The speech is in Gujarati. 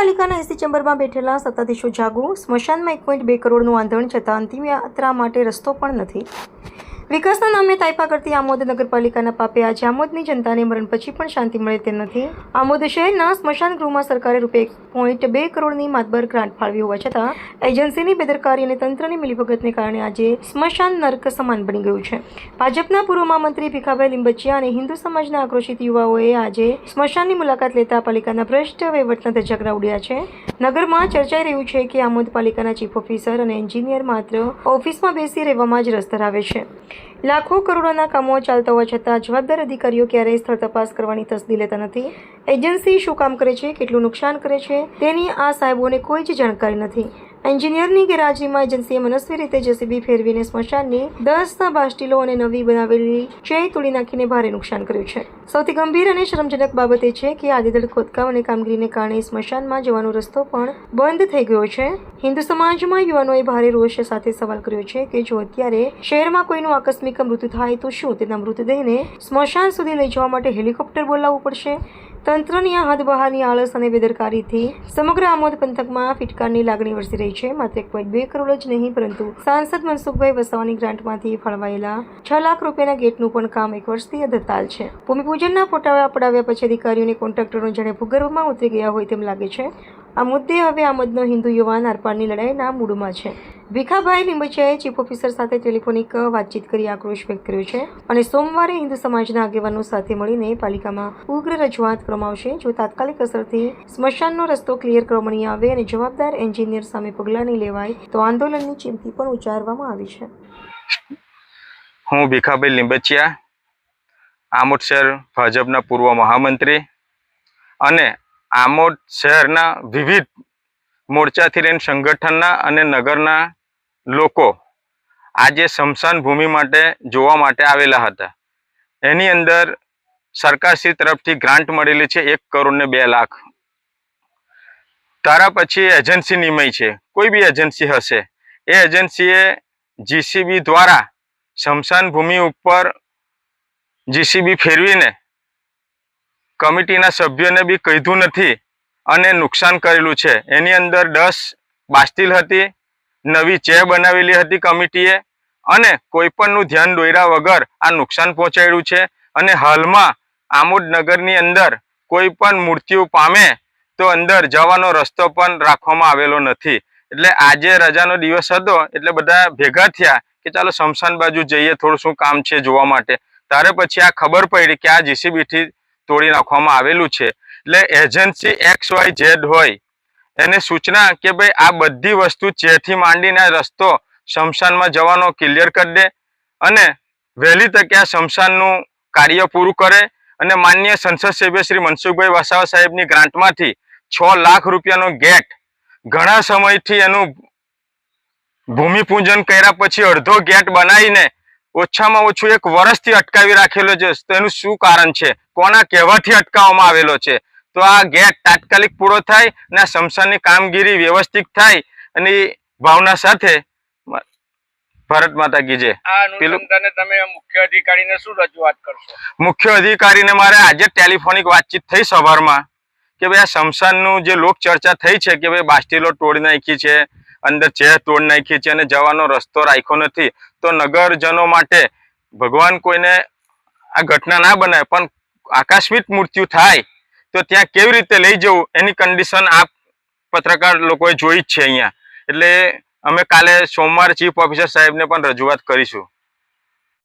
નગરપાલિકાના એસી ચેમ્બરમાં બેઠેલા સત્તાધીશો જાગો, સ્મશાનમાં 1.2 કરોડનું આંધણ છતાં અંતિમ યાત્રા માટે રસ્તો પણ નથી. વિકાસના નામે તાઇપા કરતી આમોદ નગરપાલિકાના પાપે આજે આમોદની જનતાને મરણ પછી પણ શાંતિ મળે તેમ નથી. આમોદ શહેરના સ્મશાન ગૃહમાં સરકારે ₹1.2 કરોડની માતબર ગ્રાન્ટ ફાળવી હોવા છતાં એજન્સીની બેદરકારી અને તંત્રની મિલીભગતને કારણે આજે સ્મશાન નર્ક સમાન બની ગયું છે. ભાજપના પૂર્વ મહામંત્રી ભીખાભાઈ લીંબચિયા અને હિન્દુ સમાજના આક્રોશિત યુવાઓએ આજે સ્મશાનની મુલાકાત લેતા પાલિકાના ભ્રષ્ટ વહીવટના ધજાગરા ઉડ્યા છે. નગરમાં ચર્ચાઈ રહ્યું છે કે આમોદ પાલિકાના ચીફ ઓફિસર અને એન્જિનિયર માત્ર ઓફિસમાં બેસી રહેવામાં જ રસ ધરાવે છે. લાખો કરોડોના કામો ચાલતા હોવા છતાં જવાબદાર અધિકારીઓ ક્યારેય સ્થળ તપાસ કરવાની તસદી લેતા નથી. એજન્સી શું કામ કરે છે, કેટલું નુકસાન કરે છે તેની આ સાહેબોને કોઈ જ જાણકારી નથી. એન્જિનિયરની ગેરહાજરીમાં એજન્સીએ મનસ્વી રીતે જેસીબી ફેરવીને સ્મશાનની 10 બાસ્ટીલો અને નવી બનાવેલી ચેય તોડી નાખીને ભારે નુકસાન કર્યું છે. સૌથી ગંભીર અને શરમજનક બાબત એ છે કે આદિદળ ખોદકામ અને કામગીરીને કારણે સ્મશાનમાં જવાનો રસ્તો પણ બંધ થઈ ગયો છે. હિન્દુ સમાજમાં યુવાનોએ ભારે રોષ સાથે સવાલ કર્યો છે કે જો અત્યારે શહેરમાં કોઈનું આકસ્મિક મૃત્યુ થાય તો શું તેના મૃતદેહને સ્મશાન સુધી લઈ જવા માટે હેલિકોપ્ટર બોલાવવું પડશે? તંત્રની આ હદ બહારની આળસ અને બેદરકારીથી સમગ્ર આમોદ પંથકમાં ફિટકારની લાગણી વરસી રહી છે. માત્ર 1.2 કરોડ જ નહીં પરંતુ સાંસદ મનસુખભાઈ વસાવાની ગ્રાન્ટમાંથી ફાળવાયેલા 6 લાખ રૂપિયાના ગેટનું પણ કામ 1 વર્ષથી અધતાલ છે. ભૂમિપૂજનના ફોટા પડાવ્યા પછી અધિકારીઓ અને કોન્ટ્રાક્ટરો જાણે ભૂગર્ભમાં ઉતરી ગયા હોય તેમ લાગે છે. આ મુદ્દે હવે આમોદનો હિન્દુ યુવાન આરપારની લડાઈના મૂડમાં છે. ભીખાભાઈ લીંબચિયાએ ચીફ ઓફિસર સાથે ટેલિફોનિક વાતચીત કરી આક્રોશ વ્યક્ત કર્યો છે અને સોમવારે હિન્દુ સમાજના આગેવાનો સાથે મળીને પાલિકામાં ઉગ્ર રજૂઆત કરવામાં આવશે. જો તાત્કાલિક અસરથી સ્મશાનનો રસ્તો ક્લિયર કરવામાં નહીં આવે અને જવાબદાર એન્જિનિયર સામે પગલાં નહીં લેવાય તો આંદોલનની ચીમકી પણ ઉચ્ચારવામાં આવી છે. હું ભીખાભાઈ લીંબચિયા, આમોદ શહેર ભાજપના પૂર્વ મહામંત્રી અને આમોદ શહેરના વિવિધ મોરચાથી લઈને સંગઠનના અને નગરના લોકો આજે સ્મશાન ભૂમિ માટે જોવા માટે આવેલા હતા. એની અંદર સરકારશ્રી તરફથી ગ્રાન્ટ મળેલી છે 1 કરોડ ને 2 લાખ. તારા પછી એજન્સી નિમાઈ છે, કોઈ બી એજન્સી હશે, એ એજન્સીએ જીસીબી દ્વારા સ્મશાન ભૂમિ ઉપર જીસીબી ફેરવીને કમિટીના સભ્યોને બી કીધું નથી અને નુકસાન કરેલું છે. એની અંદર 10 બાસ્ટીલ હતી, નવી ચેર બનાવેલી હતી કમિટીએ અને કોઈ પણનું ધ્યાન દોર્યા વગર આ નુકસાન પહોંચાડ્યું છે. અને હાલમાં આમોદ નગરની અંદર કોઈ પણ મૃત્યુ પામે તો અંદર જવાનો રસ્તો પણ રાખવામાં આવેલો નથી. એટલે આજે રજાનો દિવસ હતો એટલે બધા ભેગા થયા કે ચાલો સ્મશાન બાજુ જઈએ, થોડું શું કામ છે જોવા માટે. ત્યારે પછી આ ખબર પડી કે આ જીસીબીથી તોડી નાખવામાં આવેલું છે. એટલે એજન્સી XYZ હોય એને સૂચના કે ભાઈ આ બધી વસ્તુ ચેરથી માંડીને રસ્તો સ્મશાનમાં જવાનો ક્લિયર કરી દે અને વહેલી તકે આ સ્મશાનનું કાર્ય પૂરું કરે અને માનનીય સંસદ સભ્ય શ્રી મનસુખભાઈ વસાવા સાહેબની ગ્રાન્ટમાંથી 6 લાખ રૂપિયાનો ગેટ ઘણા સમયથી એનું ભૂમિપૂજન કર્યા પછી અડધો ગેટ બનાવીને ઓછામાં ઓછું 1 વર્ષથી અટકાવી રાખેલો છે. તો એનું શું કારણ છે? કોના કહેવાથી અટકાવવામાં આવેલો છે? તો આ ગેટ તાત્કાલિક પૂરો થાય અને આ સ્મશાનની કામગીરી વ્યવસ્થિત થાય અને ભાવના સાથે ભારત માતા કી જય. આ અનુસંધાને તમે મુખ્ય અધિકારીને શું રજૂઆત કરશો? મુખ્ય અધિકારીને મારે આજે ટેલિફોનિક વાતચીત થઈ સવારમાં કે ભાઈ આ સ્મશાનનું જે લોક ચર્ચા થઈ છે કે ભાઈ બાસ્ટીલો તોડી નાખી છે, અંદર ચેર તોડી નાખી છે અને જવાનો રસ્તો રાખ્યો નથી. તો નગરજનો માટે ભગવાન કોઈને આ ઘટના ના બનાવે પણ આકસ્મિક મૃત્યુ થાય તો ત્યાં કેવી રીતે લઈ જવું એની કન્ડિશન આ પત્રકાર લોકોએ જોઈ જ છે અહીંયા. એટલે અમે કાલે સોમવારે ચીફ ઓફિસર સાહેબને પણ રજૂઆત કરીશું.